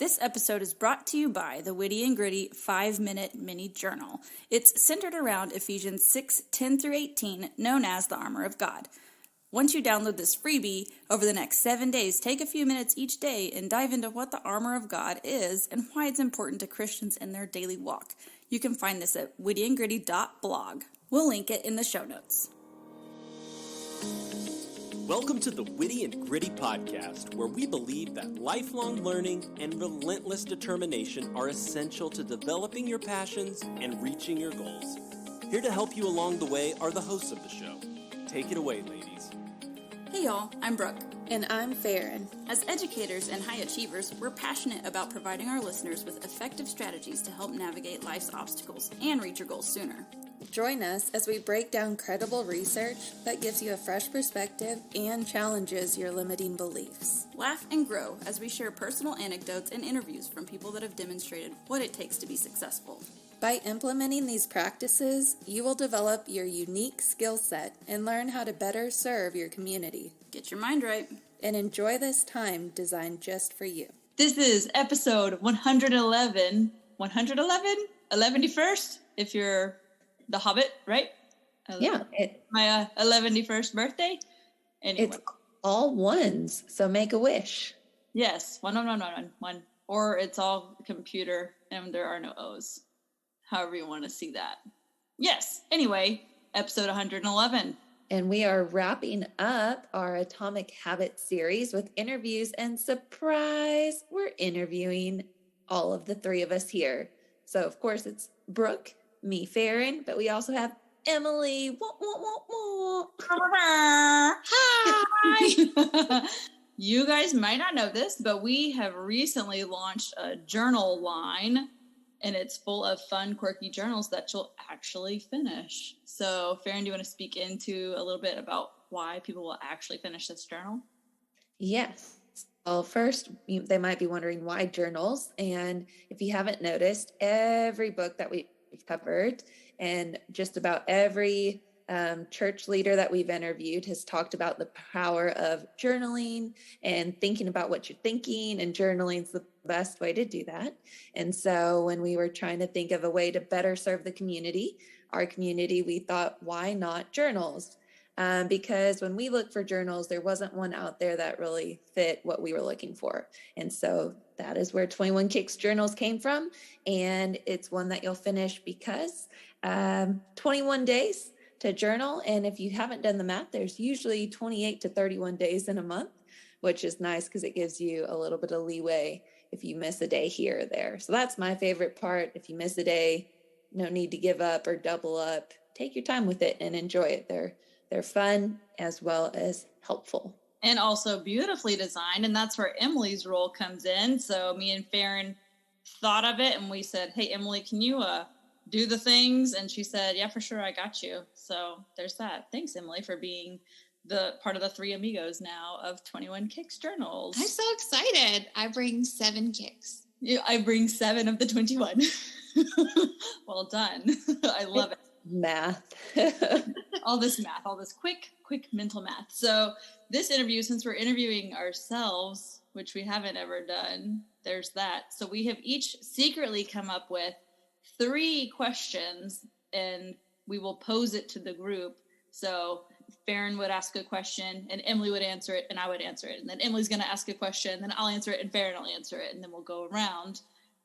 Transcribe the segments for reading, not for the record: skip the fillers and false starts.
This episode is brought to you by the Witty and Gritty 5-Minute Mini Journal. It's centered around Ephesians 6:10-18, known as the Armor of God. Once you download this freebie, over the next 7 days, take a few minutes each day and dive into what the armor of God is and why it's important to Christians in their daily walk. You can find this at wittyandgritty.blog. We'll link it in the show notes. Welcome to the Witty and Gritty podcast, where we believe that lifelong learning and relentless determination are essential to developing your passions and reaching your goals. Here to help you along the way are the hosts of the show. Take it away, ladies. Hey y'all, I'm Brooke. And I'm Farron. As educators and high achievers, we're passionate about providing our listeners with effective strategies to help navigate life's obstacles and reach your goals sooner. Join us as we break down credible research that gives you a fresh perspective and challenges your limiting beliefs. Laugh and grow as we share personal anecdotes and interviews from people that have demonstrated what it takes to be successful. By implementing these practices, you will develop your unique skill set and learn how to better serve your community. Get your mind right. And enjoy this time designed just for you. This is episode 111. 111? 111st, if you're the Hobbit, right? Yeah. My 111st birthday. Anyway. It's all ones, so make a wish. Yes, one. Or it's all computer and there are no O's. However you want to see that. Yes. Anyway, episode 111. And we are wrapping up our Atomic Habits series with interviews, and surprise, we're interviewing all of the three of us here. So, of course, it's Brooke, me, Farron, but we also have Emily. Wah, wah, wah, wah. Hi. You guys might not know this, but we have recently launched a journal line, and it's full of fun, quirky journals that you'll actually finish. So, Farron, do you want to speak into a little bit about why people will actually finish this journal? Yes. Well, first, they might be wondering why journals. And if you haven't noticed, every book that we've covered and just about every church leader that we've interviewed has talked about the power of journaling and thinking about what you're thinking, and journaling is the best way to do that. And so when we were trying to think of a way to better serve the community, our community, we thought, why not journals? Because when we looked for journals, there wasn't one out there that really fit what we were looking for. And so that is where 21 Kicks journals came from. And it's one that you'll finish because 21 days to journal. And if you haven't done the math, there's usually 28 to 31 days in a month, which is nice because it gives you a little bit of leeway if you miss a day here or there. So that's my favorite part. If you miss a day, no need to give up or double up. Take your time with it and enjoy it. They're fun as well as helpful. And also beautifully designed. And that's where Emily's role comes in. So me and Farron thought of it and we said, hey, Emily, can you do the things? And she said, yeah, for sure. I got you. So there's that. Thanks, Emily, for being the part of the three amigos now of 21 Kicks journals. I'm so excited. I bring 7 kicks. Yeah, I bring 7 of the 21. Well done. I love it. Math. all this quick mental math. So this interview, since we're interviewing ourselves, which we haven't ever done, there's that. So we have each secretly come up with 3 questions and we will pose it to the group. So Farron would ask a question and Emily would answer it and I would answer it. And then Emily's going to ask a question, then I'll answer it and Farron will answer it. And then we'll go around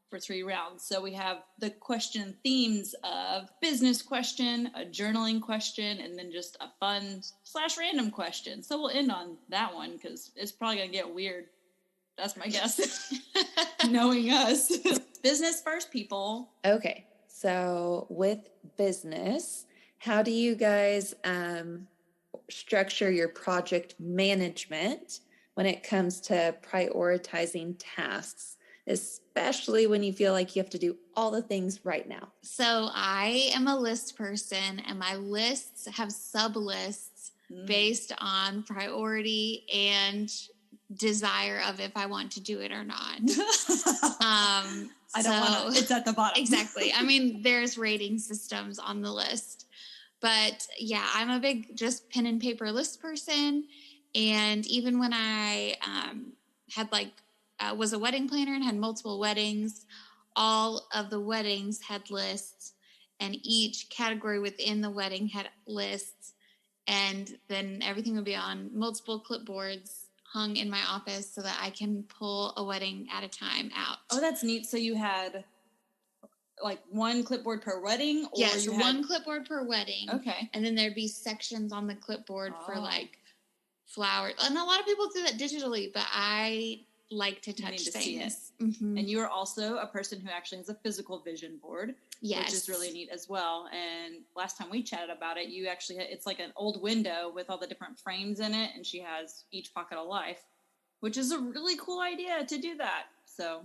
for 3 rounds. So we have the question themes of business question, a journaling question, and then just a fun / random question. So we'll end on that one because it's probably going to get weird. That's my guess. Knowing us. Business first, people. Okay. So with business, how do you guys structure your project management when it comes to prioritizing tasks, especially when you feel like you have to do all the things right now? So I am a list person and my lists have sub lists based on priority and desire of if I want to do it or not. I don't want to, it's at the bottom. Exactly. I mean, there's rating systems on the list, but yeah, I'm a big just pen and paper list person. And even when I had like was a wedding planner and had multiple weddings. All of the weddings had lists, and each category within the wedding had lists. And then everything would be on multiple clipboards hung in my office so that I can pull a wedding at a time out. Oh, that's neat. So you had like one clipboard per wedding? Or yes, you had... one clipboard per wedding. Okay. And then there'd be sections on the clipboard for like flowers. And a lot of people do that digitally, but I like to touch things. See it. Mm-hmm. And you are also a person who actually has a physical vision board. Yes. Which is really neat as well. And last time we chatted about it, you actually it's like an old window with all the different frames in it, and she has each pocket of life, which is a really cool idea to do that. So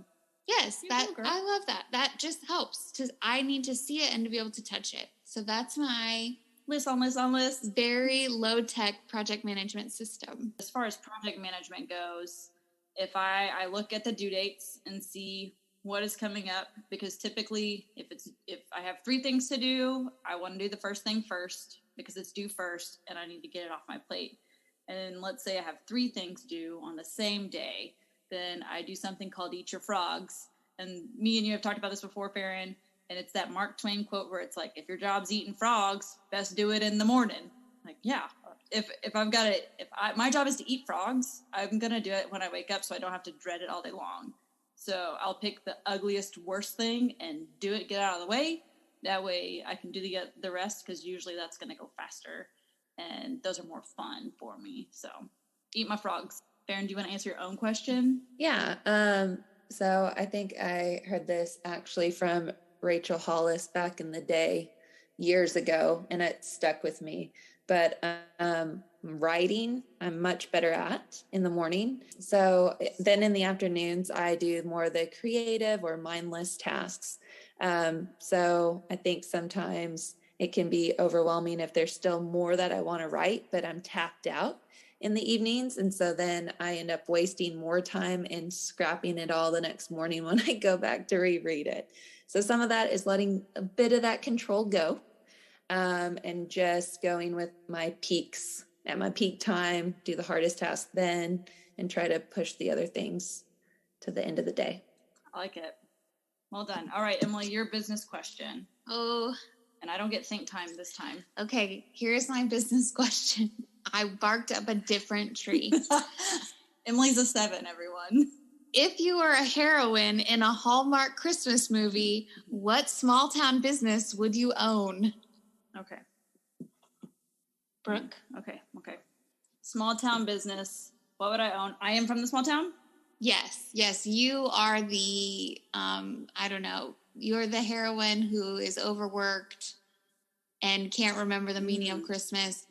yes, I love that. That just helps. I need to see it and to be able to touch it. So that's my list on list. Very low tech project management system. As far as project management goes, if I look at the due dates and see what is coming up, because typically if I have 3 things to do, I want to do the first thing first because it's due first and I need to get it off my plate. And let's say I have 3 things due on the same day, then I do something called Eat Your Frogs. And me and you have talked about this before, Farron, and it's that Mark Twain quote where it's like, if your job's eating frogs, best do it in the morning. Like, yeah, if I've got it, my job is to eat frogs, I'm going to do it when I wake up so I don't have to dread it all day long. So I'll pick the ugliest, worst thing and do it, get out of the way. That way I can do the rest, because usually that's going to go faster. And those are more fun for me. So eat my frogs. Farron, do you want to answer your own question? Yeah. So I think I heard this actually from Rachel Hollis back in the day, years ago, and it stuck with me. But writing, I'm much better at in the morning. So then in the afternoons, I do more of the creative or mindless tasks. So I think sometimes it can be overwhelming if there's still more that I want to write, but I'm tapped out in the evenings. And so then I end up wasting more time and scrapping it all the next morning when I go back to reread it. So some of that is letting a bit of that control go. And just going with my peaks at my peak time, do the hardest task then, and try to push the other things to the end of the day. I like it. Well done. All right, Emily, your business question. Oh. And I don't get think time this time. Okay, here's my business question. I barked up a different tree. Emily's a 7, everyone. If you were a heroine in a Hallmark Christmas movie, what small town business would you own? Okay. Brooke? Okay. Small town business. What would I own? I am from the small town? Yes. You are the, I don't know, you're the heroine who is overworked and can't remember the meaning of Christmas,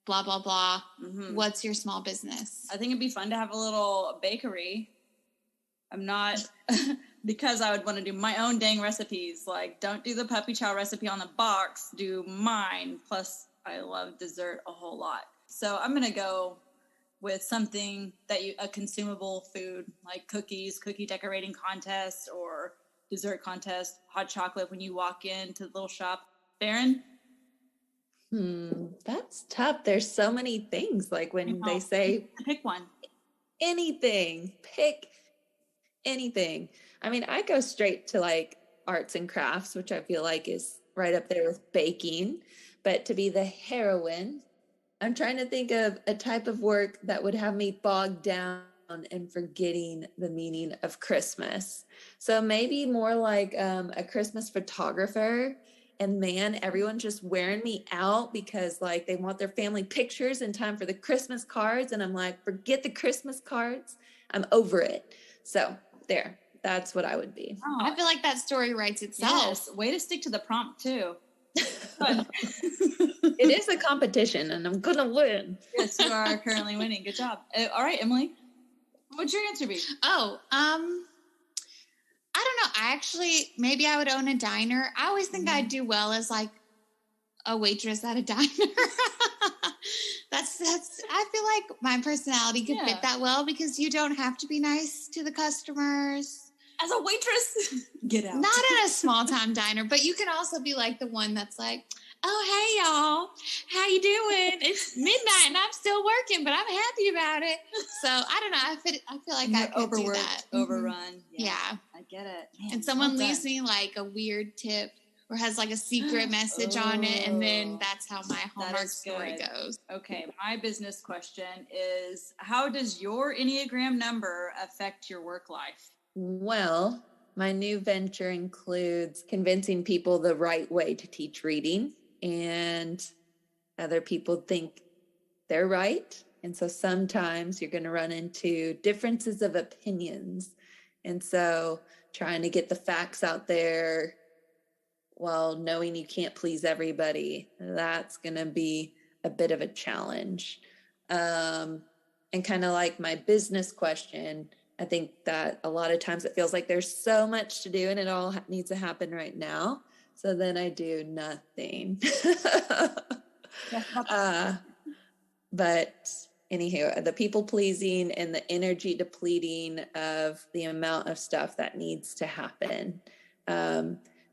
blah, blah, blah. Mm-hmm. What's your small business? I think it'd be fun to have a little bakery. I'm not... because I would want to do my own dang recipes. Like, don't do the puppy chow recipe on the box. Do mine. Plus, I love dessert a whole lot. So I'm going to go with something a consumable food, like cookies, cookie decorating contest, or dessert contest, hot chocolate when you walk into the little shop. Farron? That's tough. There's so many things. Like when they say... Pick one. Anything. Pick anything. I mean, I go straight to like arts and crafts, which I feel like is right up there with baking. But to be the heroine, I'm trying to think of a type of work that would have me bogged down and forgetting the meaning of Christmas. So maybe more like a Christmas photographer. And man, everyone's just wearing me out because like they want their family pictures in time for the Christmas cards. And I'm like, forget the Christmas cards. I'm over it. So there. That's what I would be. Oh, I feel like that story writes itself. Yes. Way to stick to the prompt, too. It is a competition, and I'm going to win. Yes, you are currently winning. Good job. All right, Emily. What would your answer be? Oh, I don't know. Maybe I would own a diner. I always think I'd do well as like a waitress at a diner. That's I feel like my personality could fit that well because you don't have to be nice to the customers. As a waitress, get out. Not in a small town diner, but you can also be like the one that's like, Oh, hey y'all, how you doing? It's midnight and I'm still working, but I'm happy about it. So I don't know. I feel like I could do that. Overrun. Yeah. I get it. Man, and someone well leaves done. me like a weird tip or has like a secret message on it, and then that's how my Hallmark story good. goes. Okay, my business question is, how does your Enneagram number affect your work life? Well, my new venture includes convincing people the right way to teach reading, and other people think they're right. And so sometimes you're going to run into differences of opinions. And so trying to get the facts out there while knowing you can't please everybody, that's going to be a bit of a challenge. And kind of like my business question, I think that a lot of times it feels like there's so much to do and it all needs to happen right now. So then I do nothing. But anywho, the people pleasing and the energy depleting of the amount of stuff that needs to happen.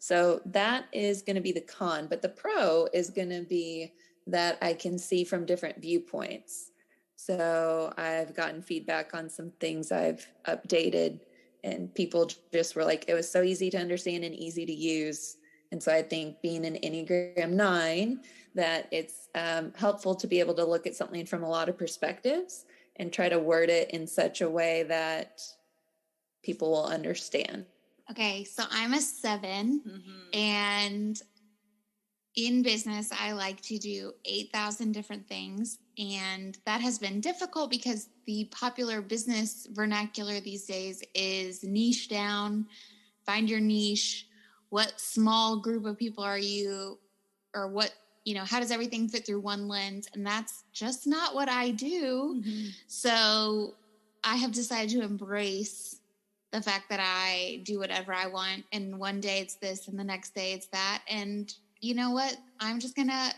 So that is going to be the con, but the pro is going to be that I can see from different viewpoints. So I've gotten feedback on some things I've updated, and people just were like, it was so easy to understand and easy to use. And so I think being an Enneagram 9, that it's helpful to be able to look at something from a lot of perspectives and try to word it in such a way that people will understand. Okay, so I'm a 7, and in business, I like to do 8,000 different things. And that has been difficult because the popular business vernacular these days is niche down, find your niche. What small group of people are you, or what, how does everything fit through one lens? And that's just not what I do. So I have decided to embrace the fact that I do whatever I want. And one day it's this and the next day it's that. And you know what? I'm just going to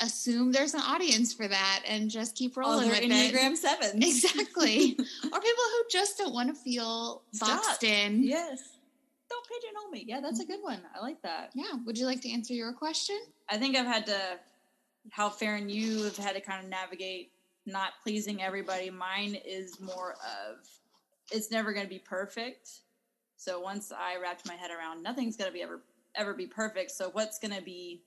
assume there's an audience for that and just keep rolling with Enneagram it. 7s. Exactly. Or people who just don't want to feel boxed in. Yes. Don't pigeonhole me. Yeah, that's a good one. I like that. Yeah. Would you like to answer your question? I think how Farron, you have had to kind of navigate not pleasing everybody. Mine is more of, it's never going to be perfect. So once I wrapped my head around, nothing's going to be ever be perfect. So what's going to be,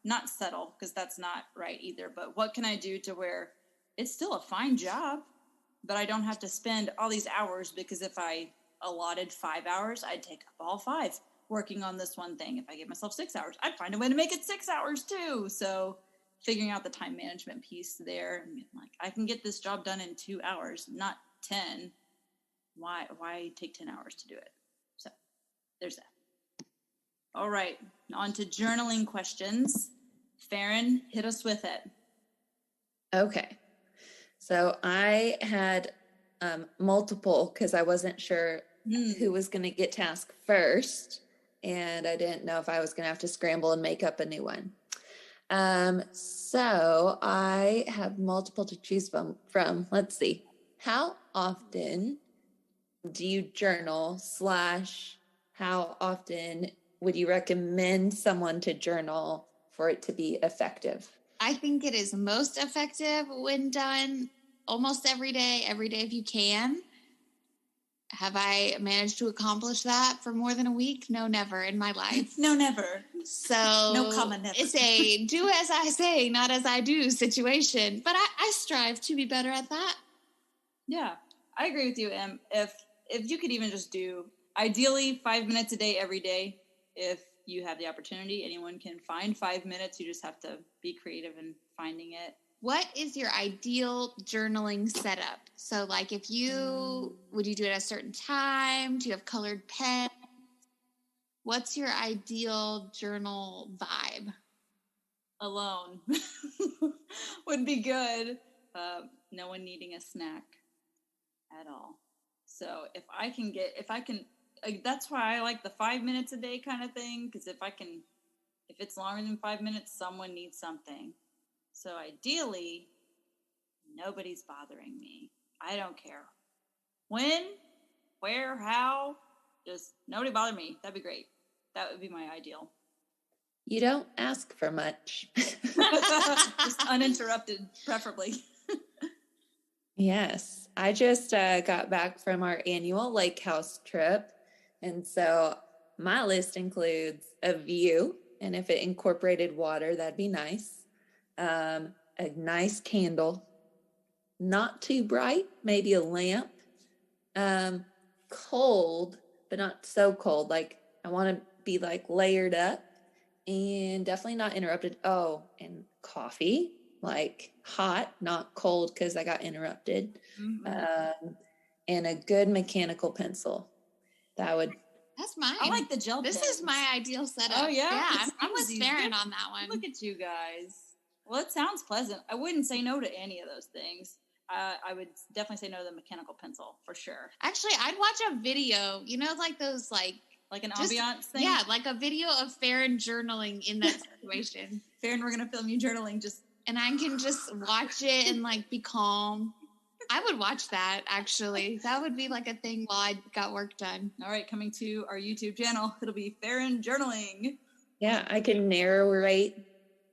not settle, because that's not right either, but what can I do to where it's still a fine job, but I don't have to spend all these hours, because if I allotted 5 hours, I'd take up all 5 working on this one thing. If I give myself 6 hours, I'd find a way to make it 6 hours too. So figuring out the time management piece there, and like, I can get this job done in 2 hours, not 10. Why take 10 hours to do it? So there's that. All right, on to journaling questions. Farron, hit us with it. Okay. So I had multiple, because I wasn't sure who was going to get tasked first, and I didn't know if I was going to have to scramble and make up a new one. So I have multiple to choose from. Let's see. How often do you journal / how often would you recommend someone to journal for it to be effective? I think it is most effective when done almost every day if you can. Have I managed to accomplish that for more than a week? No, never in my life. No, never. So no comma, never. It's a do as I say, not as I do situation. But I strive to be better at that. Yeah, I agree with you, Em. If you could even just do, ideally, 5 minutes a day, every day, if you have the opportunity. Anyone can find 5 minutes. You just have to be creative in finding it. What is your ideal journaling setup? So, like, would you do it at a certain time? Do you have colored pens? What's your ideal journal vibe? Alone would be good. No one needing a snack at all. So if that's why I like the 5 minutes a day kind of thing. Because if it's longer than 5 minutes, someone needs something. So ideally, nobody's bothering me. I don't care when, where, how. Just nobody bother me. That'd be great. That would be my ideal. You don't ask for much. Just uninterrupted, preferably. Yes. I just got back from our annual lake house trip. And so my list includes a view. And if it incorporated water, that'd be nice. A nice candle, not too bright, maybe a lamp. Cold, but not so cold. Like I want to be like layered up and definitely not interrupted. Oh, and coffee, like hot, not cold because I got interrupted. And a good mechanical pencil. That's mine. I like the gel This pens. is my ideal setup. Oh, yeah? Yeah, I'm with Easy. Farron on that one. Look at you guys. Well, it sounds pleasant. I wouldn't say no to any of those things. I would definitely say no to the mechanical pencil for sure. Actually, I'd watch a video, like those Like an just- ambiance thing? Yeah, like a video of Farron journaling in that situation. Farron, we're going to film you journaling. And I can just watch it and be calm. I would watch that, actually. That would be like a thing while I got work done. All right, coming to our YouTube channel, it'll be Farron journaling. Yeah, I can narrate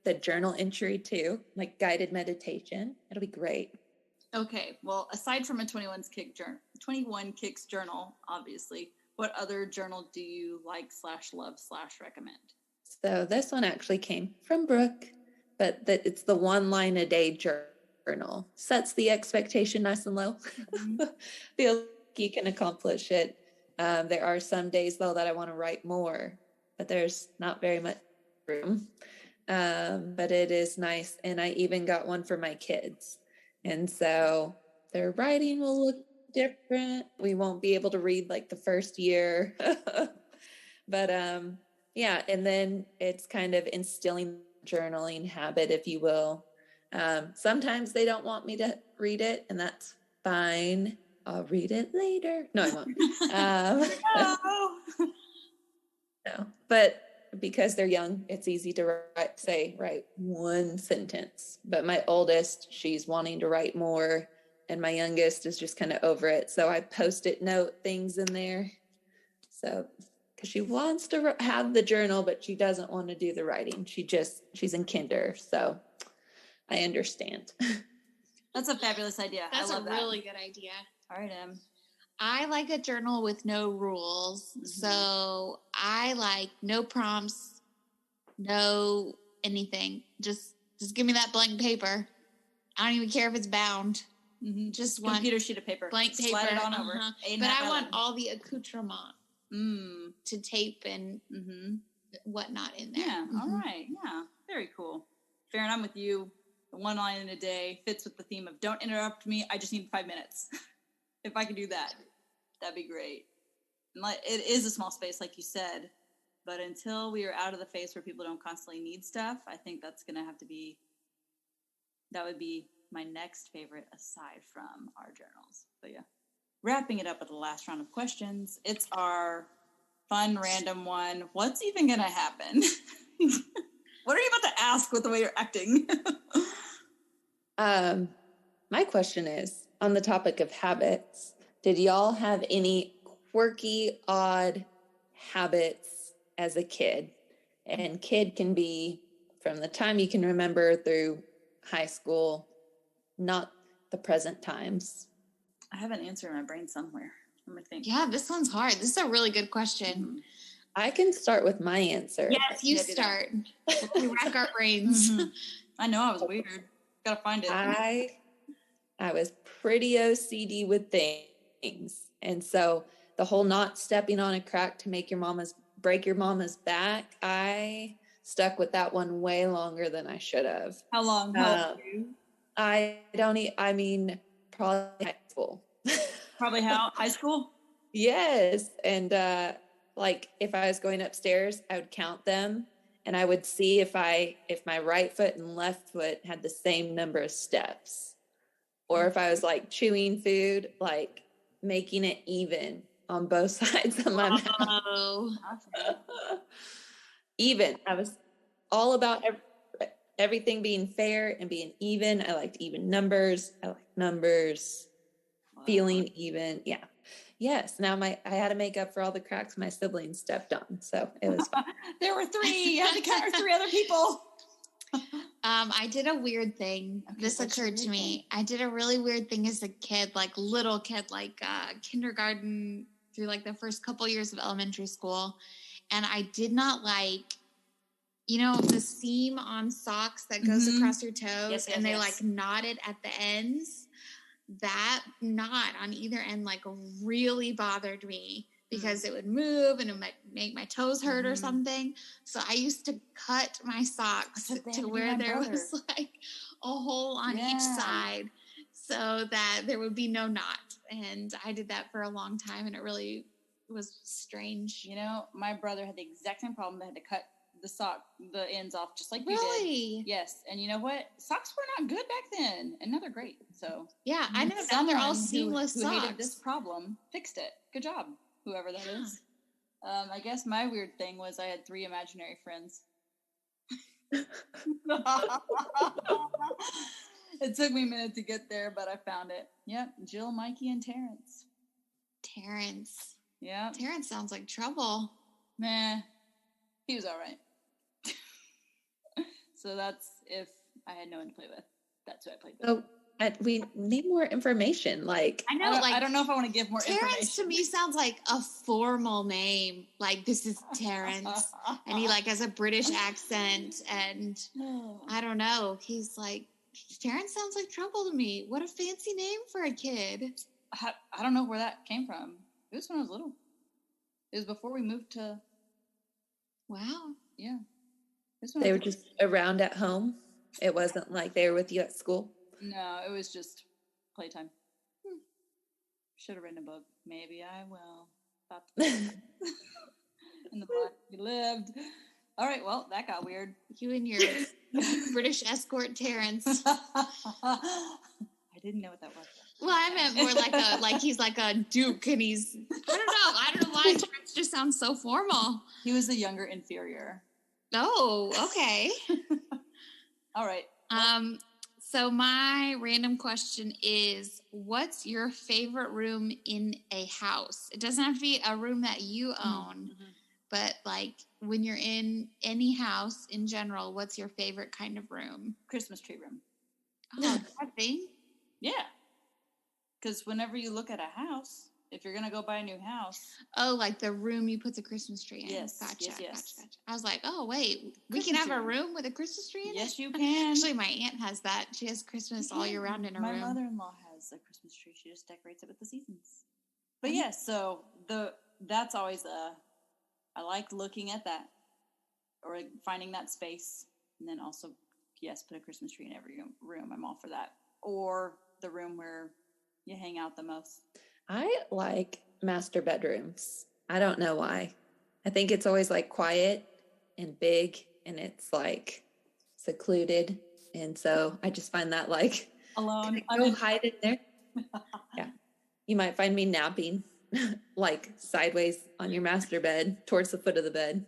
the journal entry too, like guided meditation. It'll be great. Okay, well, aside from a 21 Kicks journal, obviously, what other journal do you like /love/recommend? So this one actually came from Brooke, but it's the 1 line a day journal. Sets the expectation nice and low. Feels like you can accomplish it. There are some days though that I want to write more, but there's not very much room. But it is nice. And I even got one for my kids. And so their writing will look different. We won't be able to read like the first year. But yeah, and then it's kind of instilling journaling habit, if you will. Sometimes they don't want me to read it, and that's fine. I'll read it later. No, I won't. No, but because they're young, it's easy to write one sentence. But my oldest, she's wanting to write more, and my youngest is just kind of over it. So I post-it note things in there. So, because she wants to have the journal, but she doesn't want to do the writing. She's in kinder. So I understand. That's a fabulous idea. That's I love a really good idea. All right, Em. I like a journal with no rules. Mhm. So I like no prompts, no anything. Just give me that blank paper. I don't even care if it's bound. Mm-hmm. Just one Computer sheet of paper. blank paper. Slide it on over. But I want all the accoutrement Mm. to tape and Mm-hmm. whatnot in there. Yeah. All right. Yeah. Very cool. Farron, I'm with you. The 1 line in a day fits with the theme of don't interrupt me. I just need 5 minutes. If I could do that, that'd be great. And it is a small space, like you said, but until we are out of the phase where people don't constantly need stuff, I think that would be my next favorite aside from our journals. But yeah, wrapping it up with the last round of questions. It's our fun, random one. What's even going to happen? What are you about to ask with the way you're acting? My question is, on the topic of habits, did y'all have any quirky, odd habits as a kid? And kid can be from the time you can remember through high school, not the present times. I have an answer in my brain somewhere. Let me think. Yeah, this one's hard. This is a really good question. I can start with my answer. Yes, you Yeah, do that. start. We rack our brains. Mhm. I know I was weird. Gotta find it. I was pretty OCD with things. And so the whole not stepping on a crack to break your mama's back, I stuck with that one way longer than I should have. How long? I mean, probably high school. Probably high school? Yes. And like if I was going upstairs, I would count them and I would see if my right foot and left foot had the same number of steps. Or if I was like chewing food, like making it even on both sides of my mouth. Oh. Even. I was all about everything being fair and being even. I liked even numbers. I liked numbers. Feeling even. Yeah. Yes. Now I had to make up for all the cracks my siblings stepped on. So it was fun. There were 3. You had to cover 3 other people. I did a weird thing. Okay, This what's your occurred to weird me. I did a really weird thing as a kid, like little kid, like kindergarten through like the first couple years of elementary school. And I did not like, the seam on socks that goes across your toes, Yes, and they yes. like knotted at the ends. That knot on either end like really bothered me because it would move and it might make my toes hurt or something. So I used to cut my socks to where there was like a hole on each side so that there would be no knot. And I did that for a long time, and it really was strange. My brother had the exact same problem. They had to cut the ends off just like you did. Really? Yes. And you know what? Socks were not good back then, and now they're great. So yeah, I know now they're all seamless who socks. hated this problem fixed it. Good job, whoever that is. I guess my weird thing was I had 3 imaginary friends. It took me a minute to get there, but I found it. Yep, Jill, Mikey, and Terrence. Terrence. Yeah. Terrence sounds like trouble. Meh. He was all right. So that's if I had no one to play with. That's who I played with. Oh, we need more information. Like I know, I don't know if I want to give more Terrence information. to me sounds like a formal name. Like, this is Terrence. And he like has a British accent, and I don't know. He's like, Terrence sounds like trouble to me. What a fancy name for a kid. I don't know where that came from. It was when I was little. It was before we moved to. Wow. Yeah. They were just around at home. It wasn't like they were with you at school. No, it was just playtime. Should have written a book. Maybe I will. In the block you lived. All right, well, that got weird. You and your British escort Terrence. I didn't know what that was. Well, I meant more like he's like a duke, and he's I don't know why Terrence just sounds so formal. He was the younger inferior. Oh, okay. All right. So my random question is, what's your favorite room in a house? It doesn't have to be a room that you own, but like when you're in any house in general, what's your favorite kind of room? Christmas tree room. Oh, that thing? Yeah. Because whenever you look at a house, if you're going to go buy a new house. Oh, like the room you put the Christmas tree in. Yes. Gotcha. Yes. Gotcha. I was like, oh, wait, we can have a room with a Christmas tree in it? Yes, you can. Actually, my aunt has that. She has Christmas all year round in her room. My mother-in-law has a Christmas tree. She just decorates it with the seasons. But yes, so that's always I like looking at that or finding that space. And then also, yes, put a Christmas tree in every room. I'm all for that. Or the room where you hang out the most. I like master bedrooms. I don't know why. I think it's always like quiet and big, and it's like secluded. And so I just find that like alone. Go hide in there. Yeah. You might find me napping like sideways on your master bed towards the foot of the bed.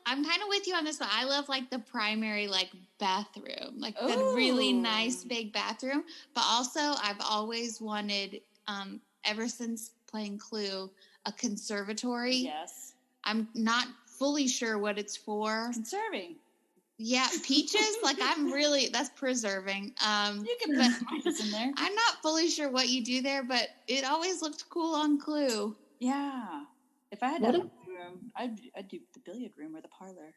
I'm kind of with you on this, but I love like the primary like bathroom, like the really nice big bathroom. But also I've always wanted, ever since playing Clue, a conservatory. Yes. I'm not fully sure what it's for. Conserving. Yeah, peaches. Like that's preserving. You can put peaches in there. I'm not fully sure what you do there, but it always looked cool on Clue. Yeah. If I had a room, I'd do the billiard room or the parlor.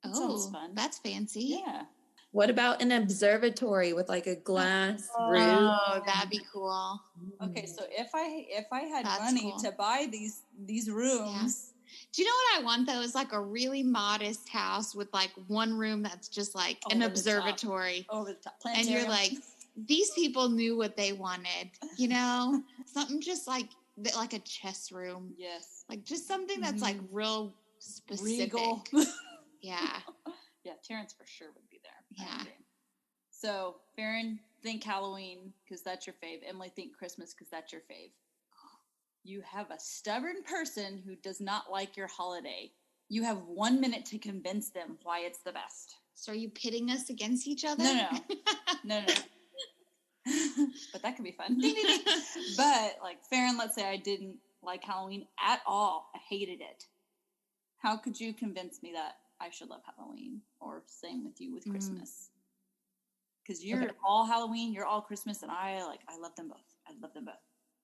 That sounds fun. That's fancy. Yeah. What about an observatory with like a glass roof? Oh, that'd be cool. Okay, so if I had money to buy these rooms. Yeah. Do you know what I want though? Is like a really modest house with like one room that's just like an observatory. Over the top. And you're like, these people knew what they wanted, you know? Something just like a chess room. Yes. Like just something that's like real specific. Regal. Yeah. Yeah, Terrence for sure would be there. Yeah. So, Farron, think Halloween because that's your fave. Emily, think Christmas because that's your fave. You have a stubborn person who does not like your holiday. You have 1 minute to convince them why it's the best. So are you pitting us against each other? No. but that could be fun. But like Farron, let's say I didn't like Halloween at all. I hated it. How could you convince me that I should love Halloween? Or same with you with Christmas? Because you're all Halloween, you're all Christmas, and I love them both. I love them both.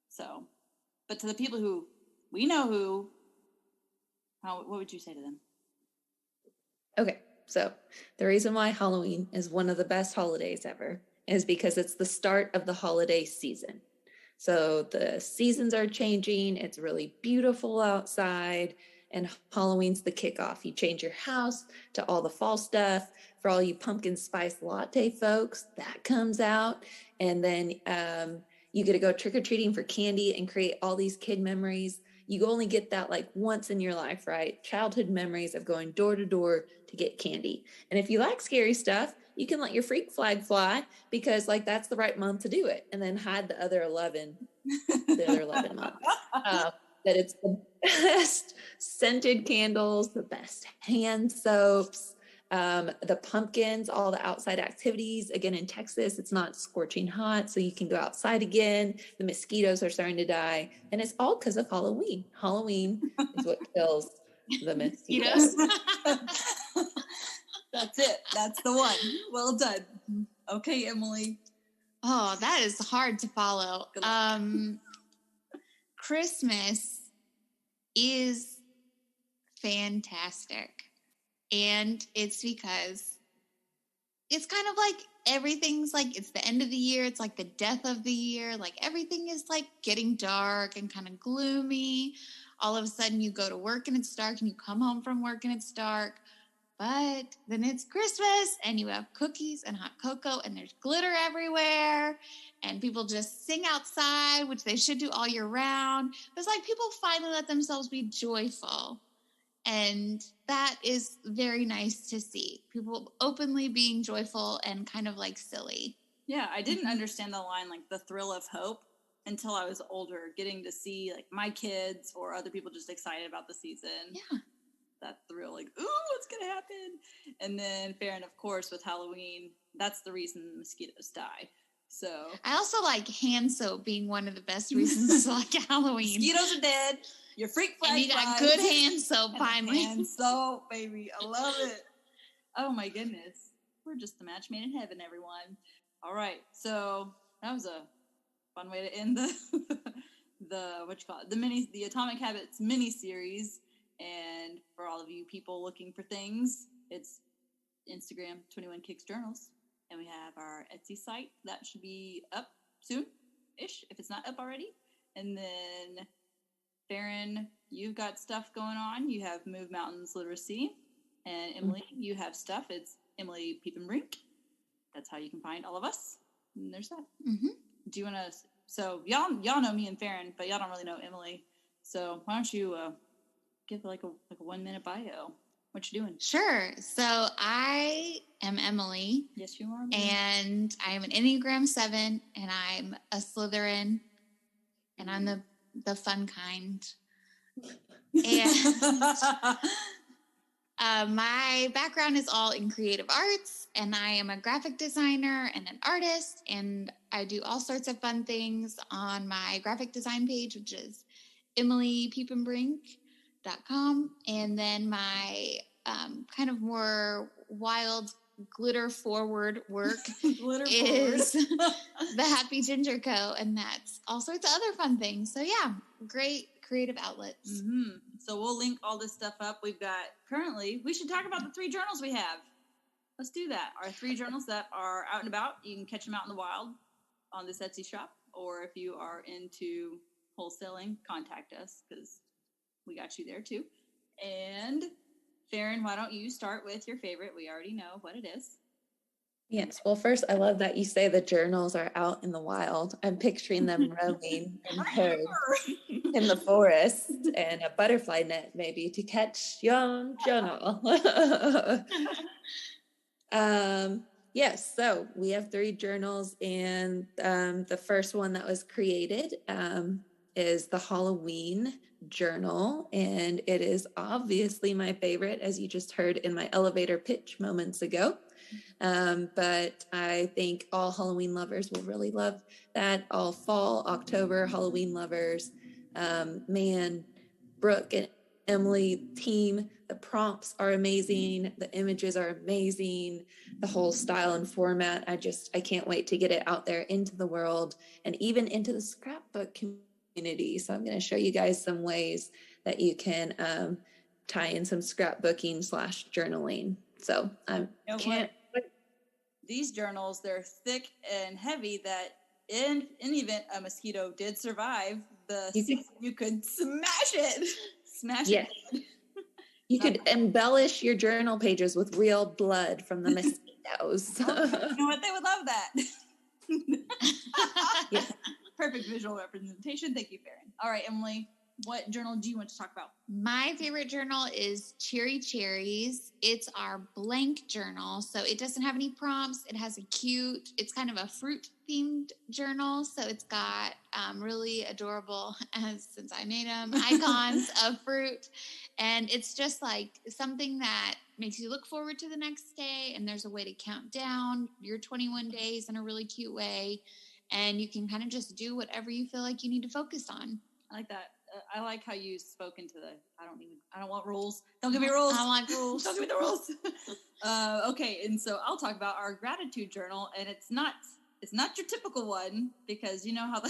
So, but to the people who we know who, what would you say to them? Okay, so the reason why Halloween is one of the best holidays ever is because it's the start of the holiday season. So the seasons are changing. It's really beautiful outside, and Halloween's the kickoff. You change your house to all the fall stuff. For all you pumpkin spice latte folks, that comes out. And then you get to go trick-or-treating for candy and create all these kid memories. You only get that like once in your life, right? Childhood memories of going door to door to get candy. And if you like scary stuff, you can let your freak flag fly because like that's the right month to do it. And then hide the other 11 months. That it's the best scented candles, the best hand soaps, the pumpkins, all the outside activities. Again, in Texas, it's not scorching hot, so you can go outside again. The mosquitoes are starting to die, and it's all because of Halloween. Halloween is what kills the mosquitoes. That's it. That's the one. Well done. Okay, Emily. Oh, that is hard to follow. Christmas is fantastic. And it's because it's kind of like everything's like, it's the end of the year. It's like the death of the year. Like everything is like getting dark and kind of gloomy. All of a sudden you go to work and it's dark, and you come home from work and it's dark. But then it's Christmas and you have cookies and hot cocoa and there's glitter everywhere and people just sing outside, which they should do all year round. But it's like people finally let themselves be joyful. And that is very nice to see. People openly being joyful and kind of like silly. Yeah, I didn't understand the line like the thrill of hope until I was older, getting to see like my kids or other people just excited about the season. Yeah. That thrill, like, ooh, what's going to happen? And then Farron, of course, with Halloween, that's the reason the mosquitoes die. So I also like hand soap being one of the best reasons to like Halloween. Mosquitoes are dead. Your freak flag and you got good hand soap finally. Hand soap, baby. I love it. Oh my goodness. We're just the match made in heaven, everyone. All right. So that was a fun way to end the Atomic Habits mini series. And for all of you people looking for things, it's Instagram 21 Kicks Journals. And we have our Etsy site. That should be up soon-ish, if it's not up already. And then, Farron, you've got stuff going on. You have Move Mountains Literacy. And Emily, you have stuff. It's Emily Piepenbrink. That's how you can find all of us. And there's that. Mm-hmm. Do you want to... So, y'all know me and Farron, but y'all don't really know Emily. So, why don't you... give like a 1-minute bio. What you doing? Sure. So I am Emily. Yes, you are. And I'm an Enneagram 7, and I'm a Slytherin, and I'm the fun kind. And my background is all in creative arts, and I am a graphic designer and an artist, and I do all sorts of fun things on my graphic design page, which is EmilyPiepenbrink.com. And then my kind of more wild glitter forward work is the Happy Ginger Co. And that's all sorts of other fun things. So yeah, great creative outlets. Mm-hmm. So we'll link all this stuff up. We've got currently, we should talk about the 3 journals we have. Let's do that. Our 3 journals that are out and about. You can catch them out in the wild on this Etsy shop. Or if you are into wholesaling, contact us because we got you there too. And Farron, why don't you start with your favorite? We already know what it is. Yes. Well, first, I love that you say the journals are out in the wild. I'm picturing them roaming in herds in the forest and a butterfly net maybe to catch young journal. Yes. So we have 3 journals, and the first one that was created is the Halloween journal, and it is obviously my favorite, as you just heard in my elevator pitch moments ago. But I think all Halloween lovers will really love that. All fall, October Halloween lovers. Man, Brooke and Emily team, the prompts are amazing. The images are amazing. The whole style and format. I can't wait to get it out there into the world and even into the scrapbook community. So I'm going to show you guys some ways that you can tie in some scrapbooking / journaling. So I can't. These journals, they're thick and heavy that in any event a mosquito did survive, you could smash it. Yes. You could embellish your journal pages with real blood from the mosquitoes. You know what? They would love that. Yeah. Perfect visual representation. Thank you, Farron. All right, Emily, what journal do you want to talk about? My favorite journal is Cherry Cherries. It's our blank journal, so it doesn't have any prompts. It's kind of a fruit-themed journal, so it's got really adorable, since I made them, icons of fruit, and it's just like something that makes you look forward to the next day, and there's a way to count down your 21 days in a really cute way, and you can kind of just do whatever you feel like you need to focus on. I like that. I like how you spoke into I don't want rules. Don't give me rules. I want rules. Don't give me the rules. Okay. And so I'll talk about our gratitude journal, and it's not your typical one because you know how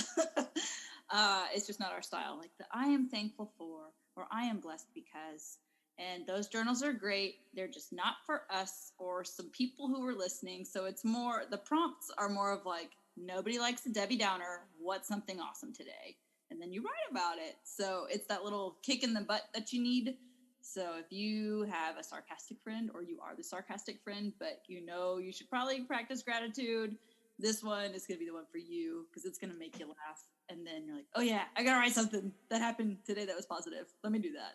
it's just not our style. Like I am thankful for, or I am blessed because, and those journals are great. They're just not for us or some people who are listening. So it's more, the prompts are more of like, nobody likes a Debbie Downer. What's something awesome today? And then you write about it. So it's that little kick in the butt that you need. So if you have a sarcastic friend, or you are the sarcastic friend, but you know you should probably practice gratitude, this one is going to be the one for you because it's going to make you laugh. And then you're like, oh yeah, I got to write something that happened today that was positive. Let me do that.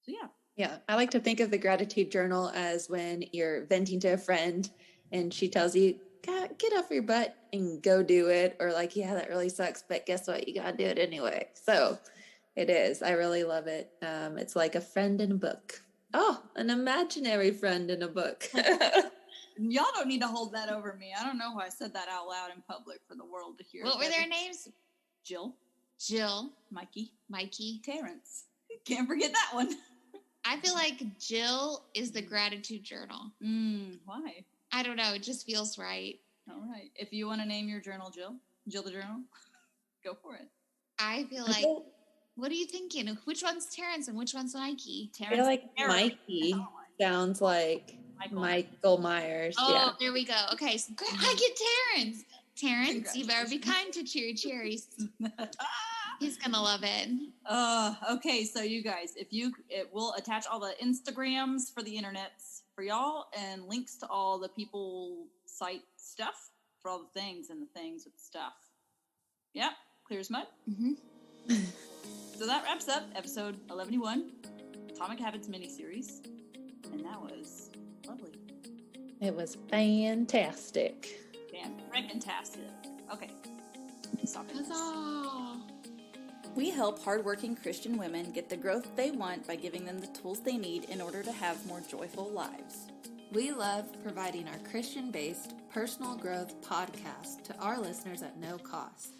So yeah. Yeah, I like to think of the gratitude journal as when you're venting to a friend and she tells you, get off your butt and go do it, or like, yeah, that really sucks, but guess what, you gotta do it anyway. So it is, I really love it. It's like a friend in a book. An imaginary friend in a book. Y'all don't need to hold that over me. I don't know why I said that out loud in public for the world to hear. What were their names? Jill, Mikey, Terrence. Can't forget that one. I feel like Jill is the gratitude journal. Why? I don't know. It just feels right. All right. If you want to name your journal Jill the journal, go for it. I feel like, what are you thinking? Which one's Terrence and which one's Mikey? I feel like Mikey sounds like Michael Myers. Oh, yeah. There we go. Okay. So I get Terrence. Terrence, you better be kind to Cherry Cherries. He's going to love it. Okay. So you guys, it will attach all the Instagrams for the internets for y'all and links to all the people site stuff for all the things and the things with stuff. Yep. Clear as mud. Mm-hmm. So that wraps up episode 11, Atomic Habits miniseries. And that was lovely. It was fantastic. Fantastic. Okay. Stop it. Huzzah! We help hardworking Christian women get the growth they want by giving them the tools they need in order to have more joyful lives. We love providing our Christian-based personal growth podcast to our listeners at no cost.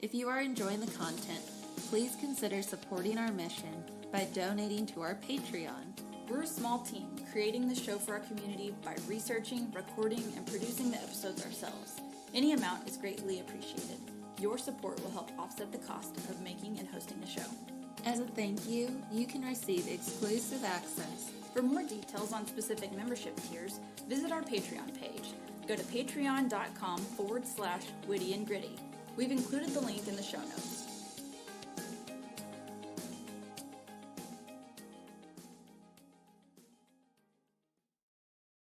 If you are enjoying the content, please consider supporting our mission by donating to our Patreon. We're a small team creating the show for our community by researching, recording, and producing the episodes ourselves. Any amount is greatly appreciated. Your support will help offset the cost of making and hosting the show. As a thank you, you can receive exclusive access. For more details on specific membership tiers, visit our Patreon page. Go to patreon.com/witty and gritty. We've included the link in the show notes.